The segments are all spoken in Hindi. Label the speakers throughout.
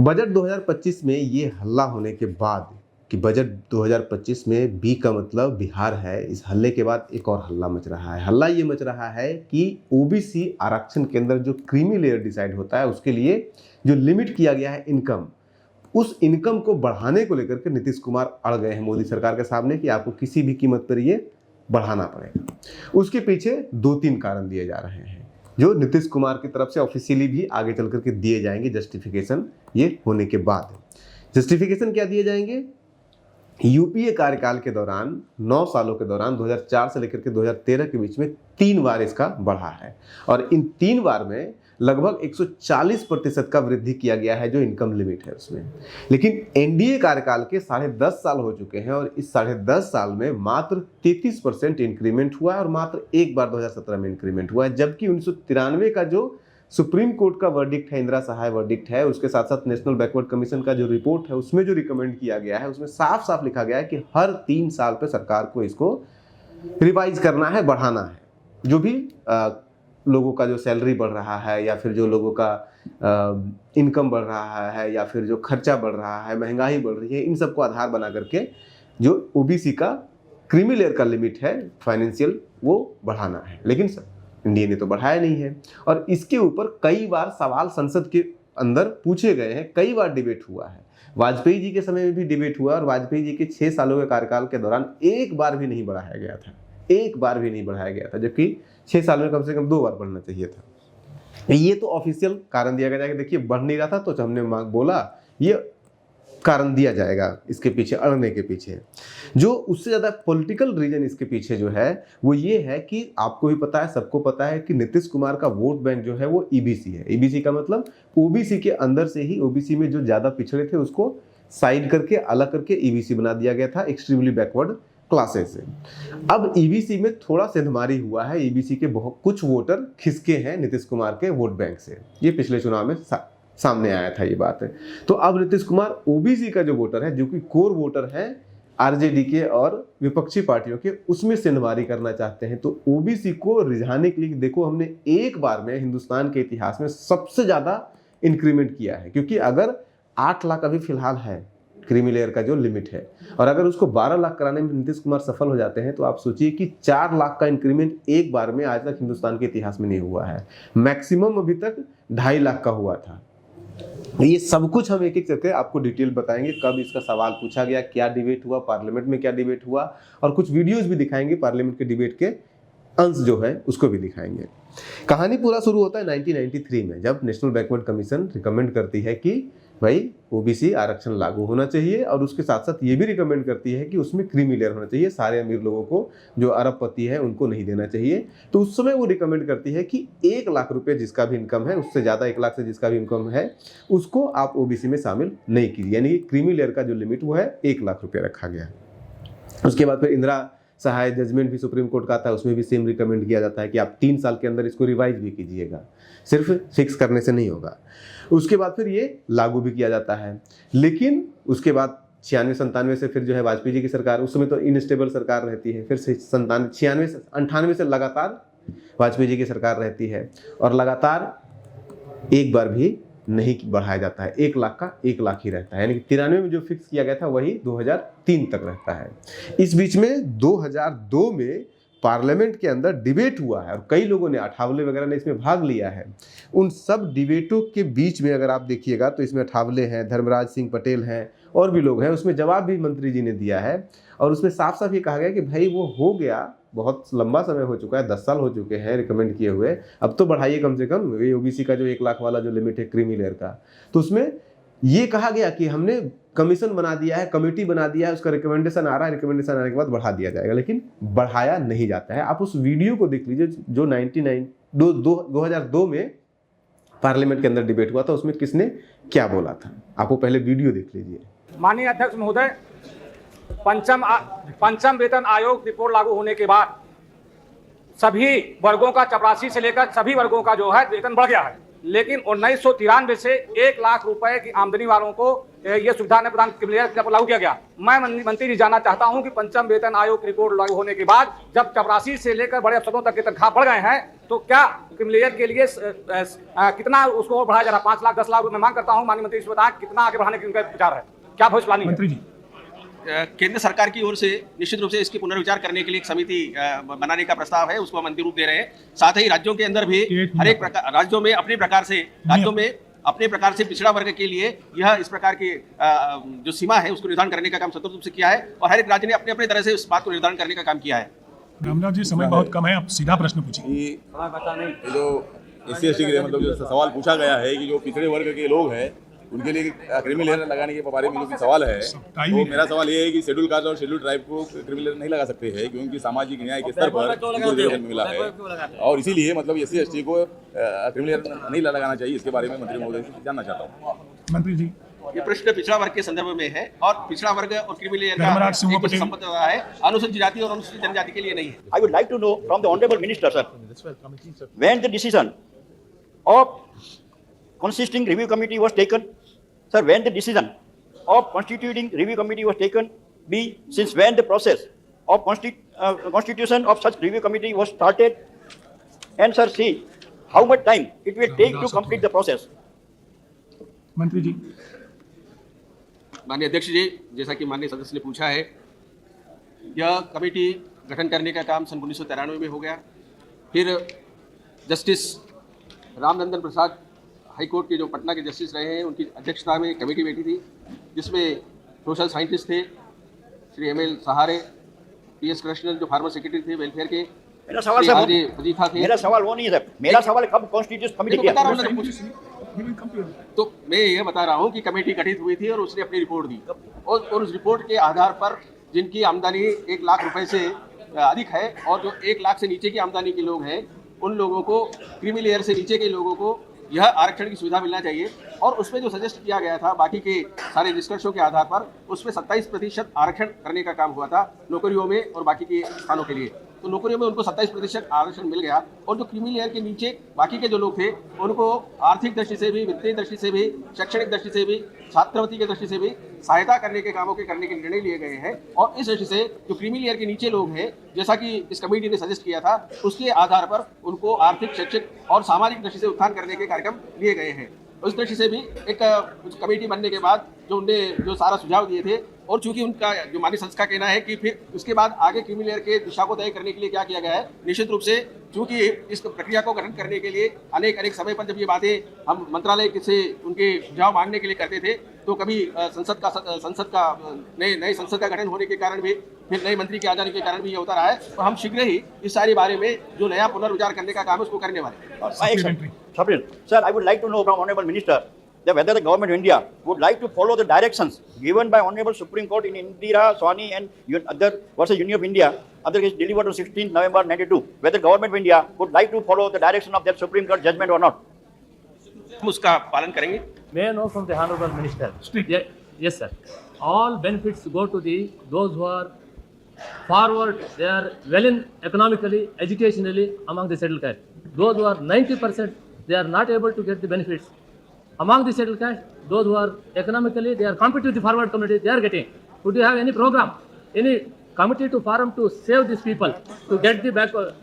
Speaker 1: बजट 2025 में ये हल्ला होने के बाद कि बजट 2025 में बी का मतलब बिहार है, इस हल्ले के बाद एक और हल्ला मच रहा है। हल्ला ये मच रहा है कि ओबीसी आरक्षण के अंदर जो क्रीमी लेयर डिसाइड होता है उसके लिए जो लिमिट किया गया है इनकम, उस इनकम को बढ़ाने को लेकर के नीतीश कुमार अड़ गए हैं मोदी सरकार के सामने कि आपको किसी भी कीमत पर ये बढ़ाना पड़ेगा। उसके पीछे 2-3 कारण दिए जा रहे हैं जो नीतीश कुमार की तरफ से ऑफिशियली भी आगे चल करके दिए जाएंगे जस्टिफिकेशन ये होने के बाद। जस्टिफिकेशन क्या दिए जाएंगे? यूपीए कार्यकाल के दौरान 9 सालों के दौरान 2004 से लेकर के 2013 के बीच में 3 बार इसका बढ़ा है और इन 3 बार में लगभग 140% का वृद्धि किया गया है जो इनकम लिमिट है उसमें। लेकिन एनडीए कार्यकाल के 10.5 साल हो चुके हैं और इस 10.5 साल में मात्र 33% इंक्रीमेंट हुआ है और मात्र एक बार 2017 में इंक्रीमेंट हुआ है, जबकि 1993 का जो सुप्रीम कोर्ट का वर्डिक्ट है, इंदिरा सहाय वर्डिक्ट है, उसके साथ साथ नेशनल बैकवर्ड कमीशन का जो रिपोर्ट है उसमें जो रिकमेंड किया गया है उसमें साफ साफ लिखा गया है कि हर 3 साल पे सरकार को इसको रिवाइज करना है, बढ़ाना है। जो भी लोगों का जो सैलरी बढ़ रहा है या फिर जो लोगों का इनकम बढ़ रहा है या फिर जो खर्चा बढ़ रहा है, महंगाई बढ़ रही है, इन सबको आधार बना करके जो ओबीसी का क्रीमी लेयर का लिमिट है फाइनेंशियल वो बढ़ाना है। लेकिन इंडिया ने तो बढ़ाया नहीं है और इसके ऊपर कई बार सवाल संसद के अंदर पूछे गए हैं, कई बार डिबेट हुआ है। वाजपेयी जी के समय में भी डिबेट हुआ और वाजपेयी जी के 6 सालों के कार्यकाल के दौरान एक बार भी नहीं बढ़ाया गया था, एक बार भी नहीं बढ़ाया गया था, जबकि 6 साल में कम से कम 2 बार बढ़ना चाहिए था। ये तो ऑफिशियल कारण दिया गया कि देखिए बढ़ नहीं रहा था तो हमने बोला ये कारण दिया जाएगा इसके पीछे अड़ने के पीछे। जो उससे ज़्यादा पॉलिटिकल रीजन इसके पीछे जो है वो ये है कि आपको भी पता है, सबको पता है कि नीतीश कुमार का वोट बैंक जो है वो ईबीसी है। ईबीसी का मतलब ओबीसी के अंदर से ही ओबीसी में जो ज़्यादा पिछड़े थे उसको साइड करके अलग करके ईबीसी बना दिया गया था एक्सट्रीमली बैकवर्ड क्लासेस से। अब ईबीसी में थोड़ा सेंधमारी हुआ है, ईबीसी के बहुत कुछ वोटर खिसके हैं नीतीश कुमार के वोट बैंक से, ये पिछले चुनाव में सामने आया था ये बात है। तो अब नीतीश कुमार ओबीसी का जो वोटर है, जो कि कोर वोटर है आरजेडी के और विपक्षी पार्टियों के, उसमें सेंधमारी करना चाहते हैं। तो ओबीसी को रिझाने के लिए देखो हमने एक बार में हिंदुस्तान के इतिहास में सबसे ज्यादा इंक्रीमेंट किया है, क्योंकि अगर 8 लाख अभी फिलहाल है क्रीमी लेयर का जो लिमिट है और अगर उसको 12 लाख कराने में नीतीश कुमार सफल हो जाते हैं तो आप सोचिए कि 4 लाख का इंक्रीमेंट एक बार में आज तक हिंदुस्तान के इतिहास में नहीं हुआ है। मैक्सिमम अभी तक 2.5 लाख का हुआ था। ये सब कुछ हम एक एक करके आपको डिटेल बताएंगे, कब इसका सवाल पूछा गया, क्या डिबेट हुआ, पार्लियामेंट में क्या डिबेट हुआ और कुछ वीडियोस भी दिखाएंगे पार्लियामेंट के डिबेट के अंश जो है उसको भी दिखाएंगे। कहानी पूरा शुरू होता है 1993 में, जब नेशनल बैकवर्ड कमीशन रिकमेंड करती है कि भाई ओबीसी आरक्षण लागू होना चाहिए और उसके साथ साथ ये भी रिकमेंड करती है कि उसमें क्रीमी लेयर होना चाहिए, सारे अमीर लोगों को जो अरबपति है उनको नहीं देना चाहिए। तो उस समय वो रिकमेंड करती है कि 1 लाख रुपए जिसका भी इनकम है, उससे ज़्यादा 1 लाख से जिसका भी इनकम है उसको आप ओबीसी में शामिल नहीं कीजिए, यानी कि क्रीमी लेयर का जो लिमिट वो है 1 लाख रुपये रखा गया। उसके बाद फिर इंदिरा सहाय जजमेंट भी सुप्रीम कोर्ट का आता है, उसमें भी सेम रिकमेंड किया जाता है कि आप 3 साल के अंदर इसको रिवाइज भी कीजिएगा, सिर्फ फिक्स करने से नहीं होगा। उसके बाद फिर ये लागू भी किया जाता है। लेकिन उसके बाद 96-97 से फिर जो है वाजपेयी जी की सरकार, उस समय तो इनस्टेबल सरकार रहती है, फिर 96-98 से लगातार वाजपेयी जी की सरकार रहती है और लगातार एक बार भी नहीं बढ़ाया जाता है। 1 लाख का 1 लाख ही रहता है, यानी कि 93 में जो फिक्स किया गया था वही 2003 तक रहता है। इस बीच में 2002 में पार्लियामेंट के अंदर डिबेट हुआ है और कई लोगों ने, अठावले वगैरह ने इसमें भाग लिया है। उन सब डिबेटों के बीच में अगर आप देखिएगा तो इसमें अठावले हैं, धर्मराज सिंह पटेल हैं और भी लोग हैं, उसमें जवाब भी मंत्री जी ने दिया है और उसमें साफ साफ ये कहा गया कि भाई वो हो गया, बहुत लंबा समय हो चुका है, 10 साल हो चुके हैं रिकमेंड किए हुए, अब तो बढ़ाइए कम से कम ये ओबीसी का जो 1 लाख वाला जो लिमिट है क्रीमी लेयर का। तो उसमें ये कहा गया कि हमने कमीशन बना दिया है, कमेटी बना दिया है, उसका रिकमेंडेशन आ रहा है, रिकमेंडेशन आने के बाद बढ़ा दिया जाएगा, लेकिन बढ़ाया नहीं जाता है। आप उस वीडियो को देख लीजिए जो 2002 में पार्लियामेंट के अंदर डिबेट हुआ था, उसमें किसने क्या बोला था, आपको पहले वीडियो देख लीजिए।
Speaker 2: माननीय अध्यक्ष महोदय, पंचम वेतन आयोग रिपोर्ट लागू होने के बाद सभी वर्गों का, चपरासी से लेकर सभी वर्गों का जो है वेतन बढ़ गया है, लेकिन 1993 से 1 लाख रुपए की आमदनी वालों को ये सुविधा ने प्रदान जब लागू किया गया। मैं मंत्री जी जानना चाहता हूं कि पंचम वेतन आयोग की रिपोर्ट लागू होने के बाद जब चपरासी से लेकर बड़े अफसरों तक की तनख्वाह बढ़ गए हैं तो क्या क्रिमिनल के लिए कितना उसको और बढ़ाया जा रहा है? 5 लाख 10 लाख रुपए मैं मांग करता हूं माननीय मंत्री से बताएं कितना आगे बढ़ाने की उनका विचार है, क्या भविष्य प्लानिंग है?
Speaker 3: मंत्री जी,
Speaker 4: केंद्र सरकार की ओर से निश्चित रूप से इसकी पुनर्विचार करने के लिए एक समिति बनाने का प्रस्ताव है, उसको हम अंतिम रूप दे रहे हैं। साथ ही राज्यों के अंदर भी हर एक प्रकार राज्यों में अपने प्रकार से पिछड़ा वर्ग के लिए यह इस प्रकार की जो सीमा है उसको निर्धारण करने का काम स्वतंत्र रूप से किया है और हर एक राज्य ने अपने अपने तरह से इस बात को निर्धारण करने का काम किया है।
Speaker 3: रामदास जी, समय बहुत कम है, आप सीधा प्रश्न पूछिए।
Speaker 5: ये जो SC/ST के लिए मतलब जो सवाल पूछा गया है कि जो पिछड़े वर्ग के लोग हैं उनके लिए क्रिमिनल लेयर लगाने के बारे में जो सवाल है, तो मेरा सवाल ये है कि शेड्यूल कास्ट और शेड्यूल ट्राइब को क्रिमिनल लेयर नहीं लगा सकते हैं क्योंकि सामाजिक न्याय के स्तर पर रिजर्वेशन मिला है और इसीलिए मतलब SC/ST को क्रिमिनल लेयर नहीं लगाना चाहिए। इसके बारे में मंत्री महोदय से जानना चाहता हूँ।
Speaker 3: मंत्री जी,
Speaker 4: ये प्रश्न पिछड़ा वर्ग के संदर्भ में है और पिछड़ा वर्ग और क्रिमिनल लेयर
Speaker 3: धर्मराज सिंह
Speaker 4: का
Speaker 3: पटेल।
Speaker 4: संबंध है, अनुसूचित जाति और अनुसूचित जनजाति के लिए नहीं है।
Speaker 6: I would like to know from the Honorable Minister, sir, when the decision of consisting review committee was taken, sir, when the decision of constituting review committee was taken, B, since when the process of constitution of such review committee was started, and sir, C, how much time it will take to complete the process?
Speaker 3: मंत्री जी,
Speaker 4: माननीय अध्यक्ष जी, जैसा कि माननीय सदस्य ने पूछा है, यह कमेटी गठन करने का काम सन 1993 में हो गया। फिर जस्टिस रामनंदन प्रसाद हाईकोर्ट के जो पटना के जस्टिस रहे हैं उनकी अध्यक्षता में कमेटी बैठी थी जिसमें सोशल साइंटिस्ट थे श्री ML सहारे, PS कृष्णन जो फार्मर सेक्रेटरी थे वेलफेयर के,
Speaker 6: मेरा सवाल सर,
Speaker 4: वजीफा थे।
Speaker 6: मेरा सवाल वो नहीं है सर, मेरा सवाल कब कॉन्स्टिट्यूशन कमेटी किया?
Speaker 4: तो मैं ये बता रहा हूँ कि कमेटी गठित हुई थी और उसने अपनी रिपोर्ट दी और उस रिपोर्ट के आधार पर जिनकी आमदनी 1 लाख रुपए से अधिक है और जो 1 लाख से नीचे की आमदनी के लोग हैं उन लोगों को, क्रीमी लेयर से नीचे के लोगों को यह आरक्षण की सुविधा मिलना चाहिए। और उसमें जो सजेस्ट किया गया था बाकी के सारे निष्कर्षों के आधार पर उसमें 27% आरक्षण करने का काम हुआ था नौकरियों में और बाकी के स्थानों के लिए। तो नौकरियों में उनको 27% आरक्षण मिल गया और जो क्रीमी लेयर के नीचे बाकी के जो लोग थे उनको आर्थिक दृष्टि से भी, वित्तीय दृष्टि से भी, शैक्षणिक दृष्टि से भी, छात्रवृत्ति की दृष्टि से भी सहायता करने के कामों के करने के निर्णय लिए गए हैं। और इस दृष्टि से जो क्रीमी लेयर के नीचे लोग हैं, जैसा कि इस कमेटी ने सजेस्ट किया था, उसके आधार पर उनको आर्थिक, शैक्षिक और सामाजिक दृष्टि से उत्थान करने के कार्यक्रम लिए गए हैं। उस दृष्टि से भी एक कमेटी बनने के बाद जो उनने जो सारा सुझाव दिए थे और चूंकि उनका जो माननीय संस्था का कहना है कि फिर उसके बाद आगे क्रीमी लेयर के दिशा को तय करने के लिए क्या किया गया है, निश्चित रूप से चूंकि इस प्रक्रिया को गठन करने के लिए अनेक समय पर जब ये बातें हम मंत्रालय से उनके सुझाव मांगने के लिए करते थे तो कभी संसद का नए संसद का गठन होने के कारण भी, फिर नए मंत्री के आ जाने के कारण भी ये होता रहा है। तो हम शीघ्र ही इस सारे बारे में जो नया पुनर्विचार करने का काम है उसको करने वाले हैं।
Speaker 6: Sir, I would like to know from Honorable Minister that whether the government of India would like to follow the directions given by Honorable Supreme Court in Indira Swani and other versus Union of India, other case delivered on 16 November 92, whether government of India would like to follow the direction of that Supreme Court judgment or not.
Speaker 4: हम उसका पालन करेंगे।
Speaker 7: May I know from the Honorable Minister? Yes, sir. All benefits go to those who are forward, they are well in economically, educationally among the settled caste. Those who are 90%, they are not able to get the benefits. Among the settled caste, those who are economically, they are competing with the forward community, they are getting. Would you have any program, any committee to form to save these people, to get the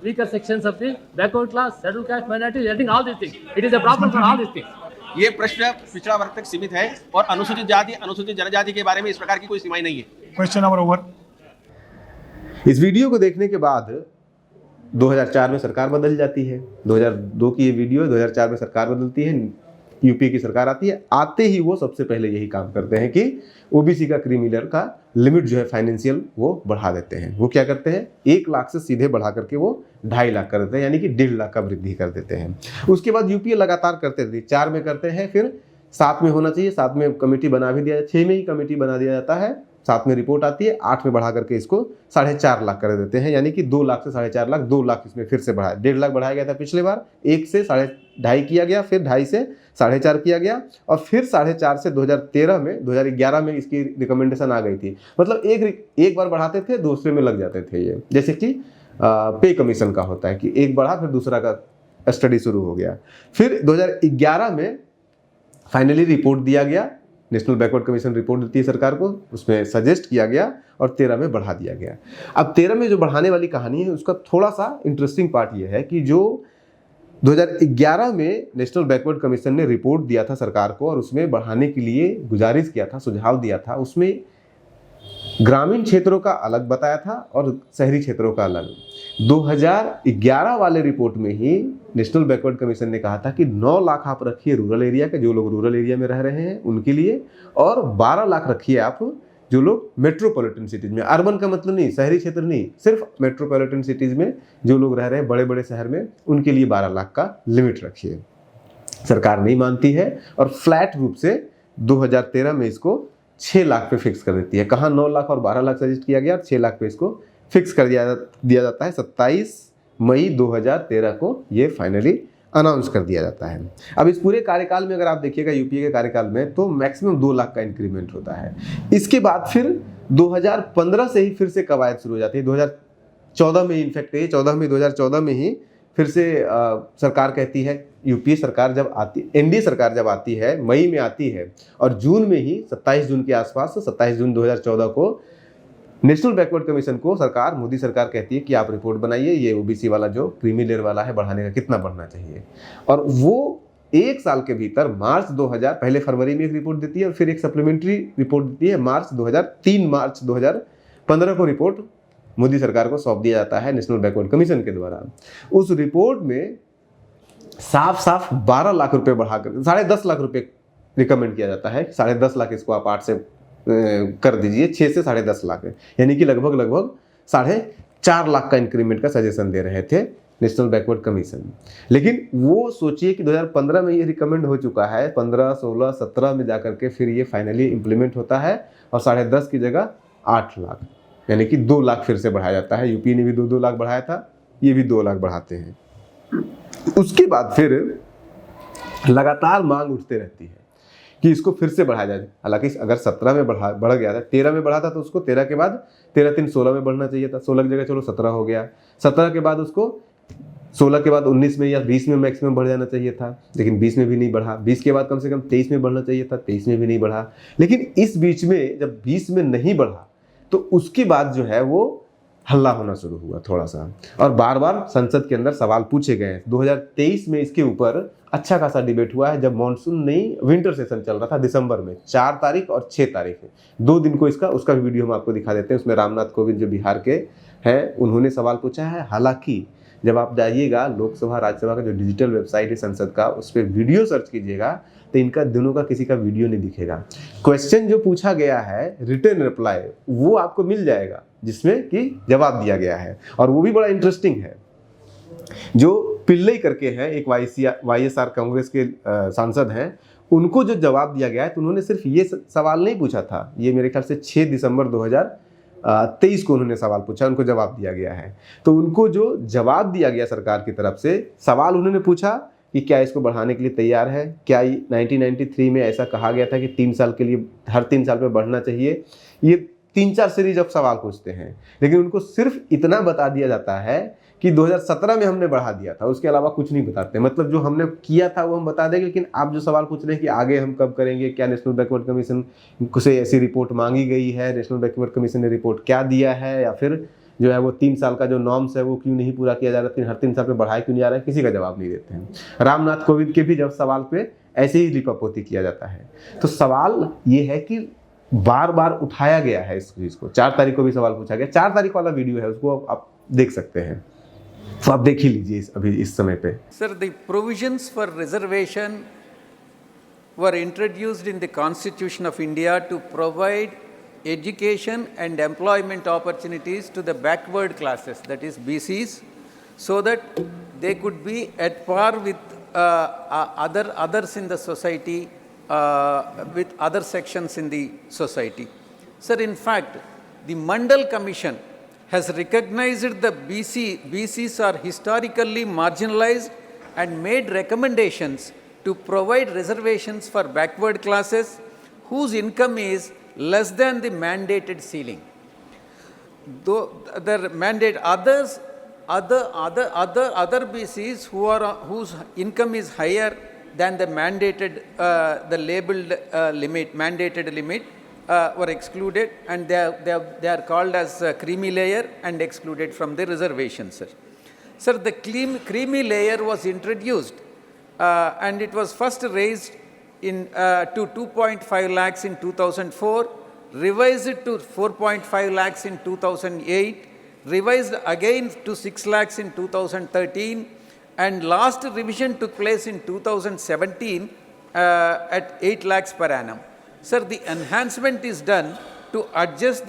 Speaker 7: weaker sections of the backward class, settled caste, minority, getting all these things? It is a problem for all these things.
Speaker 4: ये प्रश्न पिछड़ा वर्ग तक सीमित है और अनुसूचित जाति, अनुसूचित जनजाति के बारे में इस प्रकार की कोई सीमाएं नहीं है।
Speaker 3: Question number over.
Speaker 1: इस वीडियो को देखने के बाद 2004 में सरकार बदल जाती है। 2002 की ये वीडियो है, 2004 में सरकार बदलती है, यूपी की सरकार आती है। आते ही वो सबसे पहले यही काम करते हैं कि ओबीसी का क्रीमी लेयर का लिमिट जो है फाइनेंशियल वो बढ़ा देते हैं। वो क्या करते हैं, 1 लाख से सीधे बढ़ा करके वो 2.5 लाख कर देते हैं, यानी कि 1.5 लाख का वृद्धि कर देते हैं। उसके बाद यूपीए लगातार करते रहती है, 4 में करते हैं, फिर 7 में होना चाहिए, 7 में कमेटी बना भी दिया, 6 में ही कमेटी बना दिया जाता है, 7 में रिपोर्ट आती है, 8 में बढ़ा करके इसको 4.5 लाख कर देते हैं, यानी कि 2 लाख से 4.5 लाख, 2 लाख इसमें फिर से बढ़ाया। 1.5 लाख बढ़ाया गया था पिछले बार, 1 से 2.5 किया गया, फिर 2.5 से 4.5 किया गया और फिर 4.5 से 2011 में इसकी रिकमेंडेशन आ गई थी। मतलब एक बार बढ़ाते थे, दूसरे में लग जाते थे ये, जैसे कि पे कमीशन का होता है कि एक बढ़ा फिर दूसरा का स्टडी शुरू हो गया। फिर 2011 में फाइनली रिपोर्ट दिया गया नेशनल बैकवर्ड कमीशन रिपोर्ट देती है सरकार को, उसमें सजेस्ट किया गया और 13 में बढ़ा दिया गया। अब 13 में जो बढ़ाने वाली कहानी है उसका थोड़ा सा इंटरेस्टिंग पार्ट ये है कि जो 2011 में नेशनल बैकवर्ड कमीशन ने रिपोर्ट दिया था सरकार को और उसमें बढ़ाने के लिए गुजारिश किया था, सुझाव दिया था, उसमें ग्रामीण क्षेत्रों का अलग बताया था और शहरी क्षेत्रों का अलग। 2011 वाले रिपोर्ट में ही नेशनल बैकवर्ड कमीशन ने कहा था कि 9 लाख आप रखिए रूरल एरिया के, जो लोग रूरल एरिया में रह रहे हैं उनके लिए, और 12 लाख रखिए आप जो लोग मेट्रोपॉलिटन सिटीज में, अर्बन का मतलब नहीं, शहरी क्षेत्र नहीं, सिर्फ मेट्रोपॉलिटन सिटीज में जो लोग रह रहे हैं बड़े बड़े शहर में, उनके लिए 12 लाख का लिमिट रखिए। सरकार नहीं मानती है और फ्लैट रूप से 2013 में इसको 6 लाख पे फिक्स कर देती है। कहाँ 9 लाख और 12 लाख सजेस्ट किया गया, 6 लाख पे इसको फिक्स कर दिया जाता है। 27 मई 2013 को ये फाइनली अनाउंस कर दिया जाता है। अब इस पूरे कार्यकाल में अगर आप देखिएगा यूपीए के कार्यकाल में तो मैक्सिमम 2 लाख का इंक्रीमेंट होता है। इसके बाद फिर 2015 से ही फिर से कवायद शुरू हो जाती है। 2014 में इनफैक्ट 2014 में ही फिर से सरकार कहती है, यूपीए सरकार जब आती, एनडीए सरकार जब आती है, मई में आती है और जून में ही 27 जून के आसपास, 27 जून 2014 को नेशनल बैकवर्ड कमीशन को सरकार, मोदी सरकार कहती है कि आप रिपोर्ट बनाइए, ये ओबीसी वाला जो क्रीमी लेयर वाला है बढ़ाने का कितना बढ़ना चाहिए। और वो 1 साल के भीतर मार्च 2000, पहले फरवरी में एक रिपोर्ट देती है और फिर एक सप्लीमेंट्री रिपोर्ट देती है मार्च 2015 को रिपोर्ट मोदी सरकार को सौंप दिया जाता है नेशनल बैकवर्ड कमीशन के द्वारा। उस रिपोर्ट में साफ साफ 12 लाख रुपए बढ़ाकर 10.5 लाख रुपए रिकमेंड किया जाता है। 10.5 लाख इसको आप 8 से कर दीजिए, 6 से 10.5 लाख, यानी कि लगभग 4.5 लाख का इंक्रीमेंट का सजेशन दे रहे थे नेशनल बैकवर्ड कमीशन। लेकिन वो सोचिए कि 2015 में ये रिकमेंड हो चुका है, 15, 16, 17 में जाकर के फिर ये फाइनली इम्प्लीमेंट होता है और 10.5 की जगह 8 लाख, यानी कि 2 लाख फिर से बढ़ाया जाता है। यूपी ने भी 2 लाख बढ़ाया था, ये भी 2 लाख बढ़ाते हैं। उसके बाद फिर लगातार मांग उठते रहती है कि इसको फिर से बढ़ाया जाए। हालांकि अगर 17 में बढ़ गया था, 13 में बढ़ा था तो उसको 13 के बाद 13 16 में बढ़ना चाहिए था। 16 की जगह चलो 17 हो गया। 17 के बाद उसको 16 के बाद 19 में या 20 में मैक्सिमम बढ़ जाना चाहिए था, लेकिन 20 में भी नहीं बढ़ा। 20 के बाद कम से कम 23 में बढ़ना चाहिए था, 23 में भी नहीं बढ़ा। लेकिन इस बीच में जब 20 में नहीं बढ़ा तो उसके बाद जो है वो हल्ला होना शुरू हुआ थोड़ा सा, और बार बार संसद के अंदर सवाल पूछे गए। 2023 में इसके ऊपर अच्छा खासा डिबेट हुआ है, जब मॉनसून नहीं, विंटर सेशन चल रहा था दिसंबर में, 4 तारीख और 6 तारीख है, 2 दिन को उसका वीडियो हम आपको दिखा देते हैं। उसमें रामनाथ कोविंद जो बिहार के हैं उन्होंने सवाल पूछा है। हालांकि जब आप जाइएगा लोकसभा राज्यसभा का जो डिजिटल वेबसाइट है संसद का, उस पर वीडियो सर्च कीजिएगा तो इनका दोनों का किसी का वीडियो नहीं दिखेगा। क्वेश्चन जो पूछा गया है, रिटर्न रिप्लाई, वो आपको मिल जाएगा जिसमें कि जवाब दिया गया है, और वो भी बड़ा इंटरेस्टिंग है। जो पिल्लई करके हैं, एक वाईएसआर कांग्रेस के सांसद हैं, उनको जो जवाब दिया गया है तो उन्होंने सिर्फ ये सवाल नहीं पूछा था, ये मेरे ख्याल से 6 दिसंबर 2023 को उन्होंने सवाल पूछा, उनको जवाब दिया गया है। तो उनको जो जवाब दिया गया सरकार की तरफ से, सवाल उन्होंने पूछा कि क्या इसको बढ़ाने के लिए तैयार है, क्या 1993 में ऐसा कहा गया था कि 3 साल के लिए, हर 3 साल में बढ़ना चाहिए। ये 3-4 सीरीज अब सवाल पूछते हैं, लेकिन उनको सिर्फ इतना बता दिया जाता है कि 2017 में हमने बढ़ा दिया था, उसके अलावा कुछ नहीं बताते। मतलब जो हमने किया था वो हम बता देंगे, लेकिन आप जो सवाल पूछ रहे हैं कि आगे हम कब करेंगे, क्या नेशनल बैकवर्ड कमीशन से ऐसी रिपोर्ट मांगी गई है, नेशनल बैकवर्ड कमीशन ने रिपोर्ट क्या दिया है, या फिर जो है वो 3 साल का जो नॉर्म्स है वो क्यों नहीं पूरा किया जा रहा, हर 3 साल पे बढ़ाया क्यों नहीं जा रहा है, किसी का जवाब नहीं देते हैं। रामनाथ कोविंद के भी जब सवाल पे ऐसे ही लिपापोती किया जाता है। तो सवाल ये है कि बार बार उठाया गया है इस चीज़ को। 4 तारीख को भी सवाल पूछा गया, 4 तारीख वाला वीडियो है, उसको आप देख सकते हैं, तो आप देख ही लीजिए अभी इस समय पे।
Speaker 8: Sir, the provisions for reservation were introduced in the Constitution of India to provide education and employment opportunities to the backward classes, that is BCs, so that they could be at par with others in the society, with other sections in the society. Sir, in fact, the Mandal Commission has recognized the BCs are historically marginalized and made recommendations to provide reservations for backward classes whose income is less than the mandated ceiling. Though the mandate other BCs whose income is higher than the mandated, the labeled mandated limit were excluded, and they are called as creamy layer and excluded from the reservation, sir. Sir, the creamy layer was introduced and it was first raised to 2.5 lakhs in 2004, revised to 4.5 lakhs in 2008, revised again to 6 lakhs in 2013, and last revision took place in 2017 at 8 lakhs per annum. Sir, the enhancement is done to adjust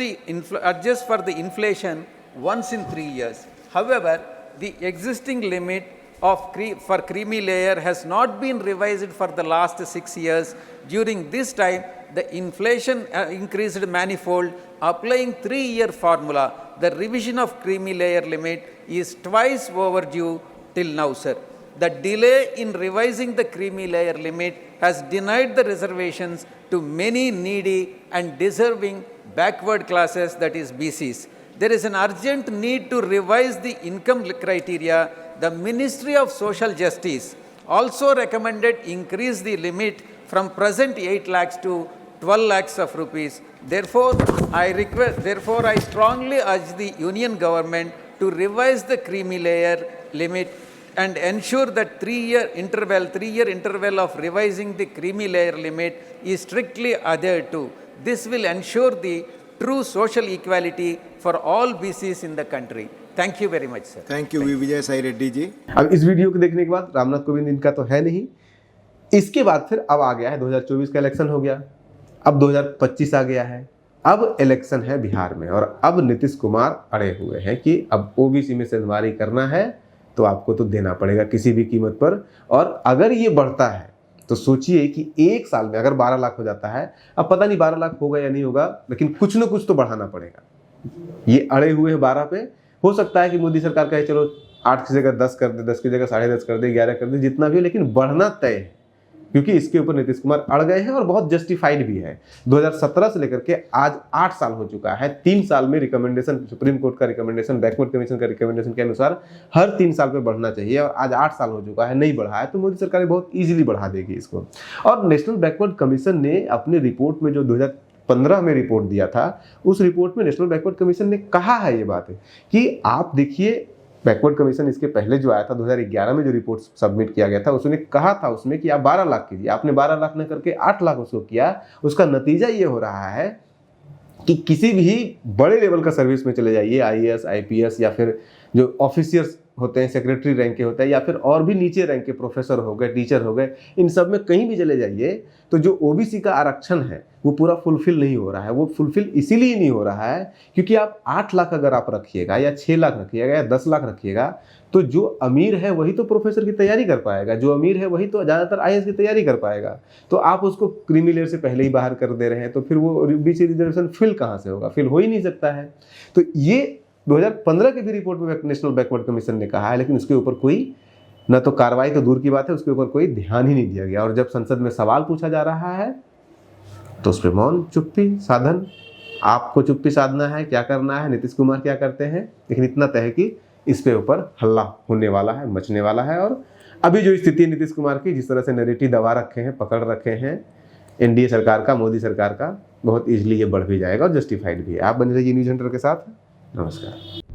Speaker 8: for the inflation once in 3 years. However, the existing limit for creamy layer has not been revised for the last 6 years. During this time, the inflation increased manifold. Applying 3-year formula, the revision of creamy layer limit is twice overdue till now, sir. The delay in revising the creamy layer limit has denied the reservations to many needy and deserving backward classes, that is BCs. There is an urgent need to revise the income criteria. The Ministry of Social Justice also recommended increase the limit from present 8 lakhs to 12 lakhs of rupees. Therefore, I strongly urge the Union government to revise the creamy layer limit and ensure that 3-year interval of revising the creamy layer limit is strictly adhered to. This will ensure the true social equality for all BCs in the country. Thank you very much, sir.
Speaker 9: Thank you Vijay Sai Reddy ji.
Speaker 1: अब इस वीडियो को देखने के बाद रामनाथ कोविंद इनका तो है नहीं, इसके बाद फिर अब आ गया है 2024 का इलेक्शन हो गया, अब 2025 आ गया है, अब इलेक्शन है बिहार में, और अब नीतीश कुमार अड़े हुए हैं कि अब ओबीसी में संगवारी करना है तो आपको तो देना पड़ेगा किसी भी कीमत पर। और अगर ये बढ़ता है तो सोचिए कि एक साल में अगर 12 लाख हो जाता है, अब पता नहीं 12 लाख होगा या नहीं होगा, लेकिन कुछ ना कुछ तो बढ़ाना पड़ेगा। ये अड़े हुए हैं 12 पे। हो सकता है कि मोदी सरकार कहे चलो 8 की जगह 10 कर दे, 10 की जगह 10.5 कर दे, 11 कर दे, जितना भी हो, लेकिन बढ़ना तय है, क्योंकि इसके ऊपर नीतीश कुमार अड़ गए हैं और बहुत जस्टिफाइड भी है। 2017 से लेकर के आज 8 साल हो चुका है। 3 साल में रिकमेंडेशन, सुप्रीम कोर्ट का रिकमेंडेशन, बैकवर्ड कमीशन का रिकमेंडेशन के अनुसार हर 3 साल पे बढ़ना चाहिए, और आज 8 साल हो चुका है, नहीं बढ़ा है, तो मोदी सरकार बहुत ईजिली बढ़ा देगी इसको। और नेशनल बैकवर्ड कमीशन ने अपनी रिपोर्ट में जो 2015 में रिपोर्ट दिया था, उस रिपोर्ट में नेशनल बैकवर्ड कमीशन ने कहा है ये बात है कि आप देखिए, बैकवर्ड कमीशन इसके पहले जो आया था 2011 में जो रिपोर्ट सबमिट किया गया था, उसने कहा था उसमें कि आप 12 लाख कीजिए, आपने 12 लाख न करके 8 लाख उसको किया। उसका नतीजा ये हो रहा है कि किसी भी बड़े लेवल का सर्विस में चले जाइए, आईएएस, आईपीएस, या फिर जो ऑफिसर्स होते हैं, सेक्रेटरी रैंक के होते हैं, या फिर और भी नीचे रैंक के प्रोफेसर हो गए, टीचर हो गए, इन सब में कहीं भी चले जाइए तो जो ओबीसी का आरक्षण है वो पूरा फुलफिल नहीं हो रहा है। वो फुलफिल इसीलिए नहीं हो रहा है क्योंकि आप 8 लाख अगर आप रखिएगा, या 6 लाख रखिएगा, या 10 लाख रखिएगा, तो जो अमीर है वही तो प्रोफेसर की तैयारी कर पाएगा, जो अमीर है वही तो ज़्यादातर आईएएस की तैयारी कर पाएगा। तो आप उसको क्रीमी लेयर से पहले ही बाहर कर दे रहे हैं, तो फिर वो ओबीसी रिजर्वेशन फिल कहाँ से होगा? फिल हो ही नहीं सकता है। तो ये 2015 की भी रिपोर्ट में नेशनल बैकवर्ड कमीशन ने कहा है, लेकिन उसके ऊपर कोई न तो कार्रवाई तो दूर की बात है, उसके ऊपर कोई ध्यान ही नहीं दिया गया। और जब संसद में सवाल पूछा जा रहा है तो उस पर मौन, चुप्पी साधन। आपको चुप्पी साधना है, क्या करना है, नीतीश कुमार क्या करते हैं, लेकिन इतना तय है कि इस पे ऊपर हल्ला होने वाला है, मचने वाला है। और अभी जो स्थिति है नीतीश कुमार की, जिस तरह से नैरेटिव दबा रखे हैं, पकड़ रखे हैं एनडीए सरकार का, मोदी सरकार का, बहुत ईजिली ये बढ़ भी जाएगा और जस्टिफाइड भी है। आप बने रहिए न्यूज़ हंटर के साथ। नमस्कार।